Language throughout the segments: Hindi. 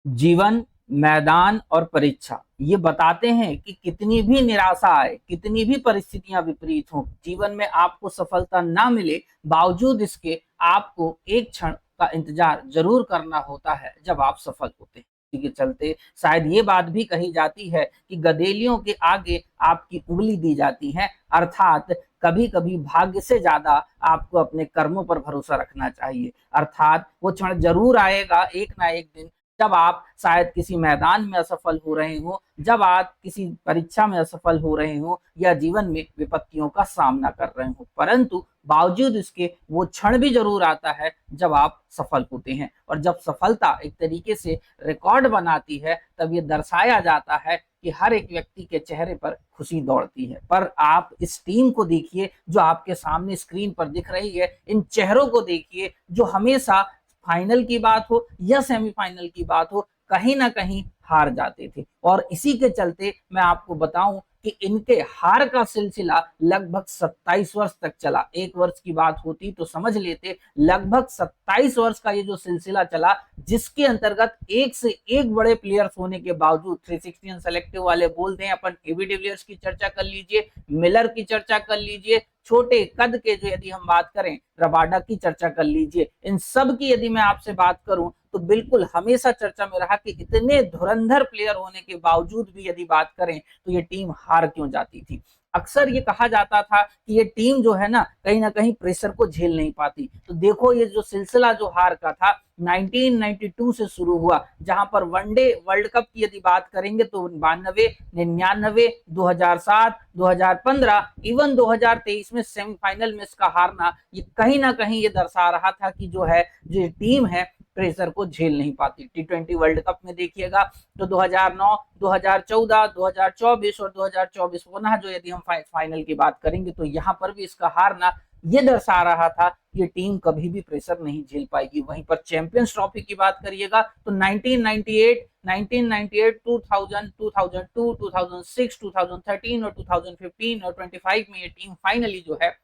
जीवन, मैदान और परीक्षा ये बताते हैं कि कितनी भी निराशा आए, कितनी भी परिस्थितियां विपरीत हों, जीवन में आपको सफलता ना मिले, बावजूद इसके आपको एक क्षण का इंतजार जरूर करना होता है जब आप सफल होते हैं। इसी के चलते शायद ये बात भी कही जाती है कि गधेलियों के आगे आपकी उंगली दी जाती है, अर्थात कभी कभी भाग्य से ज्यादा आपको अपने कर्मों पर भरोसा रखना चाहिए। अर्थात वो क्षण जरूर आएगा एक ना एक दिन, जब आप शायद किसी मैदान में असफल हो रहे हो, जब आप किसी परीक्षा में असफल हो रहे हो या जीवन में विपत्तियों का सामना कर रहे हो, परंतु बावजूद इसके वो क्षण भी जरूर आता है जब आप सफल होते हैं। और जब सफलता एक तरीके से रिकॉर्ड बनाती है, तब ये दर्शाया जाता है कि हर एक व्यक्ति के चेहरे पर खुशी दौड़ती है। पर आप इस टीम को देखिए जो आपके सामने स्क्रीन पर दिख रही है, इन चेहरों को देखिए जो हमेशा फाइनल की बात हो या सेमीफाइनल की बात हो, कहीं ना कहीं हार जाते थे। और इसी के चलते मैं आपको बताऊं कि इनके हार का सिलसिला लगभग 27 वर्ष तक चला। एक वर्ष की बात होती तो समझ लेते, लगभग 27 वर्ष का ये जो सिलसिला चला, जिसके अंतर्गत एक से एक बड़े प्लेयर्स होने के बावजूद 360 सेलेक्टिव वाले बोलते हैं, अपन एबी डिविलियर्स की चर्चा कर लीजिए, मिलर की चर्चा कर लीजिए, छोटे कद के जो यदि हम बात करें रबाडा की चर्चा कर लीजिए, इन सब की यदि मैं आपसे बात करूं तो बिल्कुल हमेशा चर्चा में रहा कि इतने धुरंधर प्लेयर होने के बावजूद भी यदि बात करें तो ये टीम हार क्यों जाती थी। अक्सर ये कहा जाता था कि ये टीम जो है ना कहीं प्रेशर को झेल नहीं पाती। तो देखो ये जो सिलसिला जो हार का था 1992 से शुरू हुआ, जहां पर वनडे वर्ल्ड कप की यदि बात करेंगे तो 92, 99, 2007, 2015, इवन 2023 में सेमीफाइनल में इसका हारना, ये कहीं ना कहीं ये दर्शा रहा था कि जो है जो टीम है प्रेशर को झेल नहीं पाती। टी20 वर्ल्ड कप में देखिएगा तो 2009, 2014, 2024 और 2024 पुनः जो यदि हम फाइनल की बात करेंगे तो यहाँ पर भी इसका हारना ये दर्शा रहा था कि टीम कभी भी प्रेशर नहीं झेल पाएगी। वहीं पर चैंपियंस ट्रॉफी की बात करिएगा तो 1998, 1998, 2000, 2002, 2006, 2013 और 2015 और 25 में ये टीम फाइनली जो है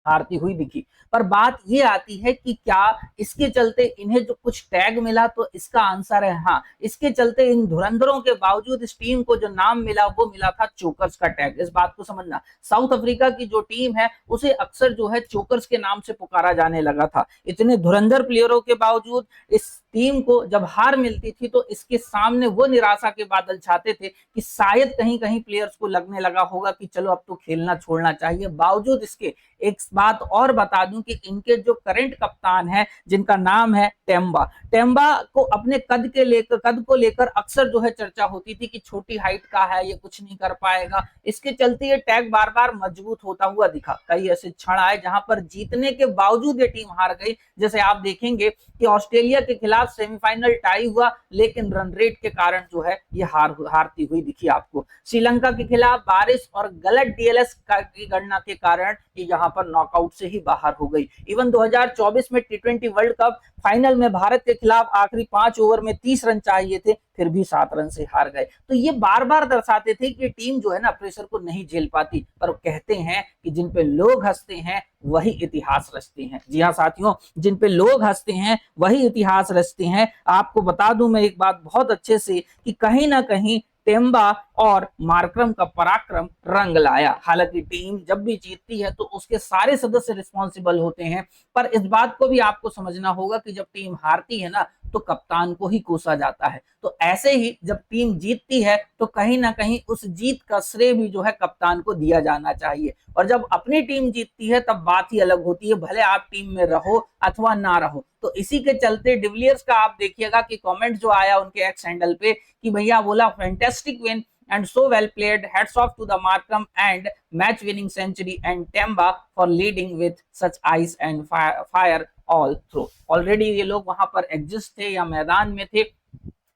हारती हुई दिखी। पर बात ये आती है कि क्या इसके चलते इन्हें जो कुछ टैग मिला, तो इसका आंसर है हाँ। इसके चलते इन धुरंधरों के बावजूद इस टीम को जो नाम मिला वो मिला था चोकर्स का टैग। इस बात को समझना, साउथ अफ्रीका की जो टीम है उसे अक्सर जो है चोकर्स के नाम से पुकारा जाने लगा था। इतने धुरंधर प्लेयरों के बावजूद इस टीम को जब हार मिलती थी तो इसके सामने वो निराशा के बादल छाते थे कि शायद कहीं कहीं प्लेयर्स को लगने लगा होगा कि चलो अब तो खेलना छोड़ना चाहिए। बावजूद इसके एक बात और बता दूं कि इनके जो करंट कप्तान है जिनका नाम है टेम्बा, टेम्बा को अपने कद को लेकर अक्सर जो है चर्चा होती थी कि छोटी हाइट का है, ये कुछ नहीं कर पाएगा। इसके चलते ये टैग बार बार मजबूत होता हुआ दिखा। कई ऐसे क्षण आए जहां पर जीतने के बावजूद ये टीम हार गई। जैसे आप देखेंगे कि ऑस्ट्रेलिया के खिलाफ सेमीफाइनल टाई हुआ, लेकिन रन रेट के कारण जो है ये हारती हुई दिखी आपको। श्रीलंका के खिलाफ बारिश और गलत डीएलएस की गणना के कारण ये यहाँ पर नॉकआउट से ही बाहर हो गई। इवन 2024 में टी20 वर्ल्ड कप फाइनल में भारत के खिलाफ आखिरी 5 ओवर में 30 रन चाहिए थे, फिर भी 7 रन से हार गए। तो ये बार बार दर्शाते थे कि टीम जो है ना प्रेशर को नहीं झेल पाती। पर कहते हैं कि जिन पे लोग हंसते हैं वही इतिहास रचते हैं। जी हाँ साथियों, जिन पे लोग हंसते हैं वही इतिहास रचते हैं। आपको बता दूं मैं एक बात बहुत अच्छे से कि कहीं ना कहीं टेम्बा और मार्करम का पराक्रम रंग लाया। हालांकि टीम जब भी जीतती है तो उसके सारे सदस्य रिस्पॉन्सिबल होते हैं, पर इस बात को भी आपको समझना होगा कि जब टीम हारती है ना तो कप्तान को ही कोसा जाता है। तो ऐसे ही जब टीम जीतती है तो कहीं ना कहीं उस जीत का श्रेय भी जो है कप्तान को दिया जाना चाहिए। और जब अपनी टीम जीतती है तब बात ही अलग होती है, भले आप टीम में रहो अथवा ना रहो। तो इसी के चलते डिविलियर्स का आप देखिएगा कि कमेंट जो आया उनके एक्स हैंडल पे कि भैया बोला fantastic win and so well played, hats off to the Markham and match winning century and Temba for leading with such ice and fire all through। Already ये लोग वहां पर एग्जिस्ट थे या मैदान में थे।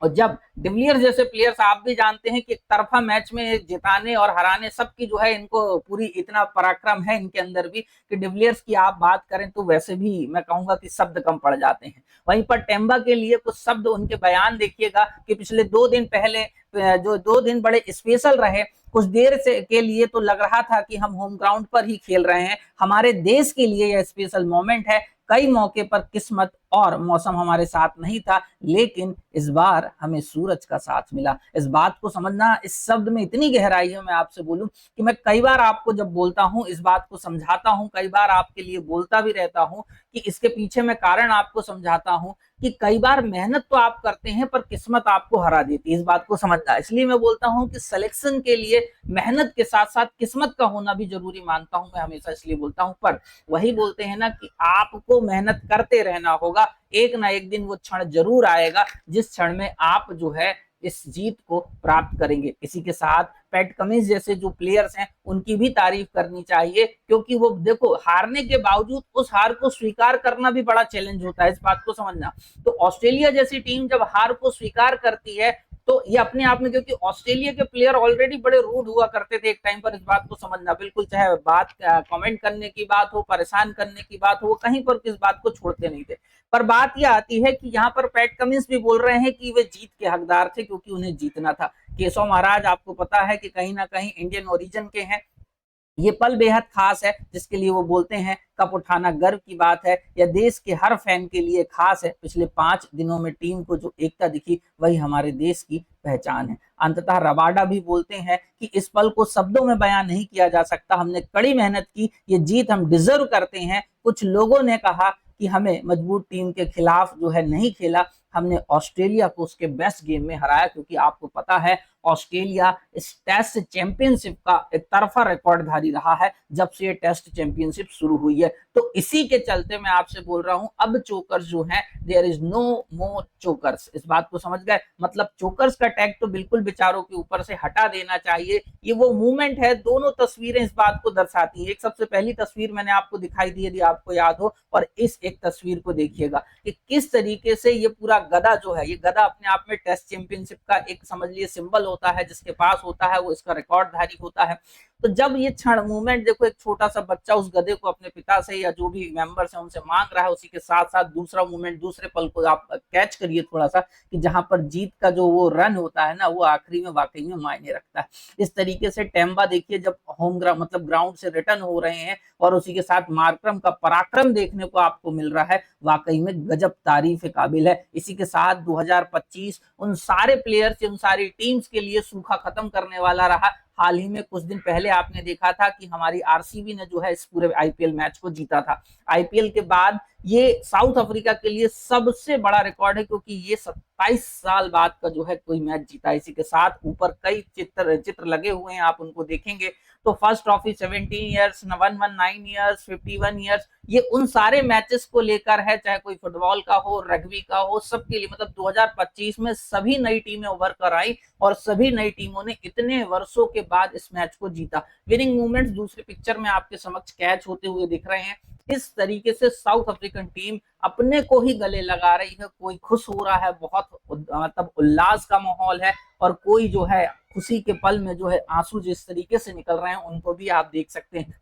और जब डिविलियर्स जैसे प्लेयर्स, आप भी जानते हैं कि एक तरफा मैच में जिताने और हराने सबकी जो है इनको पूरी इतना पराक्रम है इनके अंदर भी कि डिविलियर्स की आप बात करें तो वैसे भी मैं कहूंगा कि शब्द कम पड़ जाते हैं। वहीं पर टेम्बा के लिए कुछ शब्द, उनके बयान देखिएगा कि पिछले 2 दिन पहले जो 2 दिन बड़े स्पेशल रहे। कुछ देर से के लिए तो लग रहा था कि हम होम ग्राउंड पर ही खेल रहे हैं, हमारे देश के लिए यह स्पेशल मोमेंट है। कई मौके पर किस्मत और मौसम हमारे साथ नहीं था, लेकिन इस बार हमें सूरज का साथ मिला। इस बात को समझना, इस शब्द में इतनी गहराई है, मैं आपसे बोलूं कि मैं कई बार आपको जब बोलता हूं, इस बात को समझाता हूं, कई बार आपके लिए बोलता भी रहता हूं कि इसके पीछे मैं कारण आपको समझाता हूं कि कई बार मेहनत तो आप करते हैं पर किस्मत आपको हरा देती है। इस बात को समझना, इसलिए मैं बोलता हूं कि सिलेक्शन के लिए मेहनत के साथ साथ किस्मत का होना भी जरूरी मानता हूं मैं, हमेशा इसलिए बोलता हूं। पर वही बोलते हैं ना कि आपको मेहनत करते रहना होगा, एक ना एक दिन वो क्षण जरूर आएगा जिस क्षण में आप जो है इस जीत को प्राप्त करेंगे। इसी के साथ पैट कमिंस जैसे जो प्लेयर्स हैं उनकी भी तारीफ करनी चाहिए, क्योंकि वो देखो हारने के बावजूद उस हार को स्वीकार करना भी बड़ा चैलेंज होता है, इस बात को समझना। तो ऑस्ट्रेलिया जैसी टीम जब हार को स्वीकार करती है तो ये अपने आप में, क्योंकि ऑस्ट्रेलिया के प्लेयर ऑलरेडी बड़े रूड हुआ करते थे एक टाइम पर, इस बात को समझना बिल्कुल, चाहे बात कमेंट करने की बात हो, परेशान करने की बात हो, वो कहीं पर किस बात को छोड़ते नहीं थे। पर बात यह आती है कि यहाँ पर पैट कमिंस भी बोल रहे हैं कि वे जीत के हकदार थे क्योंकि उन्हें जीतना था। केशव महाराज आपको पता है कि कहीं ना कहीं इंडियन ओरिजिन के हैं, ये पल बेहद खास है जिसके लिए वो बोलते हैं कप उठाना गर्व की बात है, या देश के हर फैन के लिए खास है। पिछले 5 दिनों में टीम को जो एकता दिखी वही हमारे देश की पहचान है। अंततः रबाडा भी बोलते हैं कि इस पल को शब्दों में बयान नहीं किया जा सकता, हमने कड़ी मेहनत की, ये जीत हम डिजर्व करते हैं। कुछ लोगों ने कहा कि हमें मजबूत टीम के खिलाफ जो है नहीं खेला, हमने ऑस्ट्रेलिया को उसके बेस्ट गेम में हराया, क्योंकि आपको पता है ऑस्ट्रेलिया इस टेस्ट चैंपियनशिप का एक तरफा रिकॉर्डधारी रहा है जब से ये टेस्ट चैंपियनशिप शुरू हुई है। तो इसी के चलते मैं आपसे बोल रहा हूं, अब चोकर्स जो हैं, there is no more chokers. इस बात को समझ गए, मतलब चोकर्स का टैग तो बिल्कुल बेचारों के ऊपर से हटा देना चाहिए। ये वो मूवमेंट है, दोनों तस्वीरें इस बात को दर्शाती है। एक सबसे पहली तस्वीर मैंने आपको दिखाई दी, यदि आपको याद हो, और इस एक तस्वीर को देखिएगा कि किस तरीके से ये पूरा गदा जो है, ये गदा अपने आप में टेस्ट चैंपियनशिप का एक समझ लिए सिंबल होता है, जिसके पास होता है वो इसका रिकॉर्डधारी होता है। तो जब ये क्षण मूवमेंट देखो, एक छोटा सा बच्चा उस गधे को अपने पिता से या जो भी मेंबर्स हैं उनसे मांग रहा है, उसी के साथ साथ दूसरा मूवमेंट, दूसरे पल को आप कैच करिए थोड़ा सा, कि जहां पर जीत का जो वो रन होता है ना, वो आखिरी में वाकई में मायने रखता है। इस तरीके से टेम्बा देखिए जब होम ग्राउंड मतलब ग्राउंड से रिटर्न हो रहे हैं और उसी के साथ मार्करम का पराक्रम देखने को आपको मिल रहा है, वाकई में गजब तारीफ के काबिल है। इसी के साथ 2025 उन सारे प्लेयर्स, उन सारी टीम्स के लिए सूखा खत्म करने वाला रहा। हाल ही में कुछ दिन पहले आपने देखा था कि हमारी आरसीबी ने जो है इस पूरे आईपीएल मैच को जीता था। आईपीएल के बाद ये साउथ अफ्रीका के लिए सबसे बड़ा रिकॉर्ड है, क्योंकि ये 27 साल बाद का जो है कोई मैच जीता। इसी के साथ ऊपर कई चित्र लगे हुए हैं, आप उनको देखेंगे तो first trophy 17 years, 119 years, 51 years, ये उन सारे मैचेस को लेकर है, चाहे कोई फुटबॉल का हो, रग्बी का हो, सबके लिए। मतलब 2025 में सभी नई टीमें उभर कर आई और सभी नई टीमों ने इतने वर्षों के बाद इस मैच को जीता। विनिंग मूवमेंट्स दूसरे पिक्चर में आपके समक्ष कैच होते हुए दिख रहे हैं। इस तरीके से साउथ अफ्रीकन टीम अपने को ही गले लगा रही है, कोई खुश हो रहा है, बहुत मतलब उल्लास का माहौल है, और कोई जो है खुशी के पल में जो है आंसू जिस तरीके से निकल रहे हैं उनको भी आप देख सकते हैं।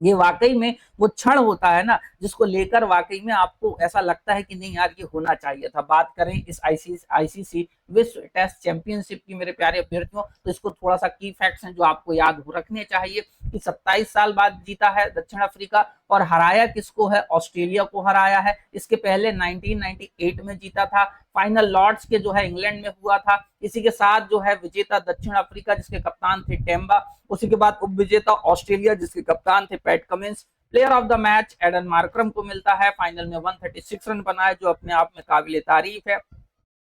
ये वाकई में वो क्षण होता है ना जिसको लेकर वाकई में आपको ऐसा लगता है कि नहीं यार ये होना चाहिए था। बात करें इस आईसीसी विश्व टेस्ट चैंपियनशिप की मेरे प्यारे अभ्यर्थियों, तो इसको थोड़ा सा की फैक्ट्स हैं जो आपको याद रखने चाहिए कि 27 साल बाद जीता है दक्षिण अफ्रीका, और हराया किसको है? ऑस्ट्रेलिया को हराया है। इसके पहले 1998 में जीता था, फाइनल लॉर्ड्स के जो है इंग्लैंड में हुआ था। इसी के साथ जो है विजेता दक्षिण अफ्रीका जिसके कप्तान थे टेम्बा, उसी के बाद उप विजेता ऑस्ट्रेलिया जिसके कप्तान थे Pat Cummins. Player of the match Aiden Markram को मिलता है, फाइनल में 136 रन बनाए जो अपने आप में काबिल तारीफ है।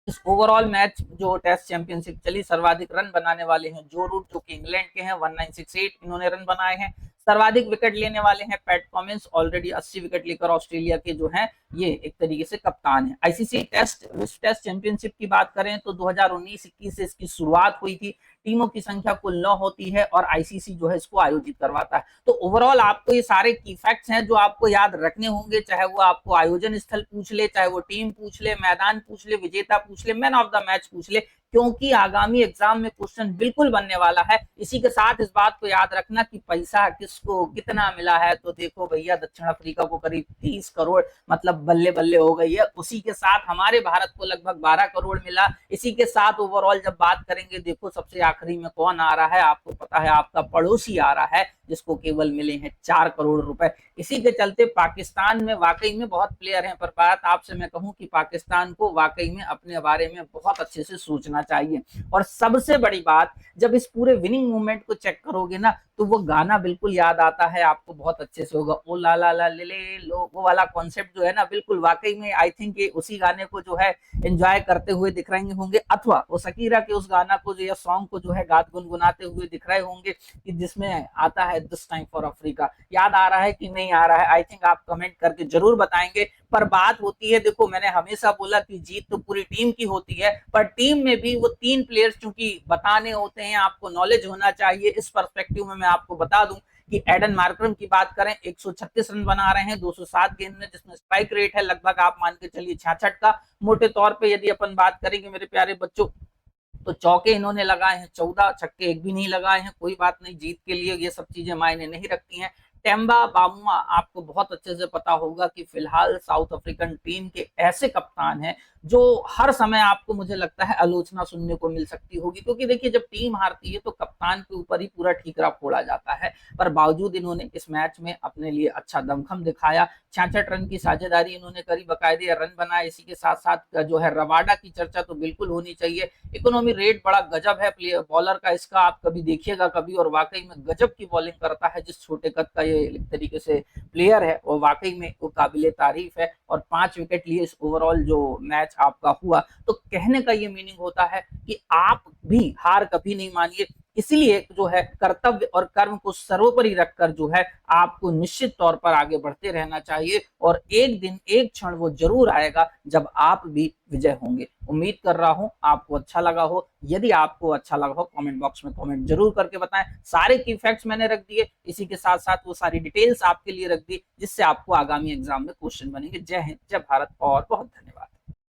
इस ओवरऑल मैच जो टेस्ट चैंपियनशिप चली, सर्वाधिक रन बनाने वाले हैं जो रूट जो कि इंग्लैंड के हैं, 1968 इन्होंने रन बनाए हैं। सर्वाधिक विकेट लेने वाले हैं पैट कमिंस, ऑलरेडी 80 विकेट लेकर ऑस्ट्रेलिया के जो हैं ये एक तरीके से कप्तान है। आईसीसी विश्व टेस्ट चैंपियनशिप की बात करें तो 2019-21 से इसकी शुरुआत हुई थी। टीमों की संख्या कुल 9 होती है और आईसीसी जो है इसको आयोजित करवाता है। तो ओवरऑल आपको ये सारे की फैक्ट्स हैं जो आपको याद रखने होंगे, चाहे वो आपको आयोजन स्थल पूछ ले, चाहे वो टीम पूछ ले, मैदान पूछ ले, विजेता पूछ ले, मैन ऑफ द मैच पूछ ले, क्योंकि आगामी एग्जाम में क्वेश्चन बिल्कुल बनने वाला है। इसी के साथ इस बात को याद रखना कि पैसा किसको कितना मिला है, तो देखो भैया दक्षिण अफ्रीका को करीब 30 करोड़, मतलब बल्ले बल्ले हो गई है। उसी के साथ हमारे भारत को लगभग 12 करोड़ मिला। इसी के साथ ओवरऑल जब बात करेंगे, देखो सबसे आखिरी में कौन आ रहा है, आपको पता है आपका पड़ोसी आ रहा है, जिसको केवल मिले हैं 4 करोड़ रुपए। इसी के चलते पाकिस्तान में वाकई में बहुत प्लेयर हैं, पर बात आपसे मैं कहूं कि पाकिस्तान को वाकई में अपने बारे में बहुत अच्छे से सोचना चाहिए। और सबसे बड़ी बात, जब इस पूरे विनिंग मूवमेंट को चेक करोगे ना, तो वो गाना बिल्कुल याद आता है आपको, बहुत अच्छे से होगा, ओ ला ला ला ले लो, वो वाला कॉन्सेप्ट जो है ना, बिल्कुल वाकई में आई थिंक ये उसी गाने को जो है एंजॉय करते हुए दिख रहे होंगे, अथवा वो शकीरा के उस गाना को जो या सॉन्ग को जो है गात गुनगुनाते हुए दिख रहे होंगे, कि जिसमें आता है दिस टाइम फॉर अफ्रीका। याद आ रहा है कि नहीं आ रहा है, आई थिंक आप कमेंट करके जरूर बताएंगे। पर बात होती है, देखो मैंने हमेशा बोला कि जीत तो पूरी टीम की होती है, पर टीम में भी वो 3 प्लेयर्स चूंकि बताने होते हैं, आपको नॉलेज होना चाहिए। इस पर्सपेक्टिव में मैं आपको बता दूं कि एडन मार्करम की बात करें, 136 रन बना रहे हैं 207 गेंद में, जिसमें स्ट्राइक रेट है लगभग आप मान के चलिए 66 का। मोटे तौर पे यदि अपन बात करेंगे मेरे प्यारे बच्चों, तो चौके इन्होंने लगाए हैं 14, छक्के एक भी नहीं लगाए हैं। कोई बात नहीं, जीत के लिए ये सब चीजें मायने नहीं रखती हैं। टेम्बा बामुआ आपको बहुत अच्छे से पता होगा कि फिलहाल साउथ अफ्रीकन टीम के ऐसे कप्तान हैं जो हर समय आपको मुझे लगता है आलोचना सुनने को मिल सकती होगी, क्योंकि देखिए जब टीम हारती है तो कप्तान के ऊपर ही पूरा ठीकरा फोड़ा जाता है। पर बावजूद इन्होंने इस मैच में अपने लिए अच्छा दमखम दिखाया। 66 रन की साझेदारी इन्होंने करी, बाकायदे रन बनाए। इसी के साथ साथ जो है रवाडा की चर्चा तो बिल्कुल होनी चाहिए। इकोनॉमी रेट बड़ा गजब है प्लेयर बॉलर का इसका, आप कभी देखिएगा कभी, और वाकई में गजब की बॉलिंग करता है। जिस छोटे कद का ये एक तरीके से प्लेयर है, वो वाकई में वो काबिले तारीफ है। और 5 विकेट लिए इस ओवरऑल जो मैच आपका हुआ, तो कहने का ये मीनिंग होता है कि आप भी हार कभी नहीं मानिए। इसलिए जो है कर्तव्य और कर्म को सर्वोपरि रखकर जो है आपको निश्चित तौर पर आगे बढ़ते रहना चाहिए, और एक दिन एक क्षण वो जरूर आएगा जब आप भी विजय होंगे। उम्मीद कर रहा हूं आपको अच्छा लगा हो। यदि आपको अच्छा लगा हो, कमेंट बॉक्स में कमेंट जरूर करके बताएं। सारे की फैक्ट्स मैंने रख दिए, इसी के साथ साथ वो सारी डिटेल्स आपके लिए रख दी, जिससे आपको आगामी एग्जाम में क्वेश्चन बनेंगे। जय हिंद, जय भारत, और बहुत धन्यवाद।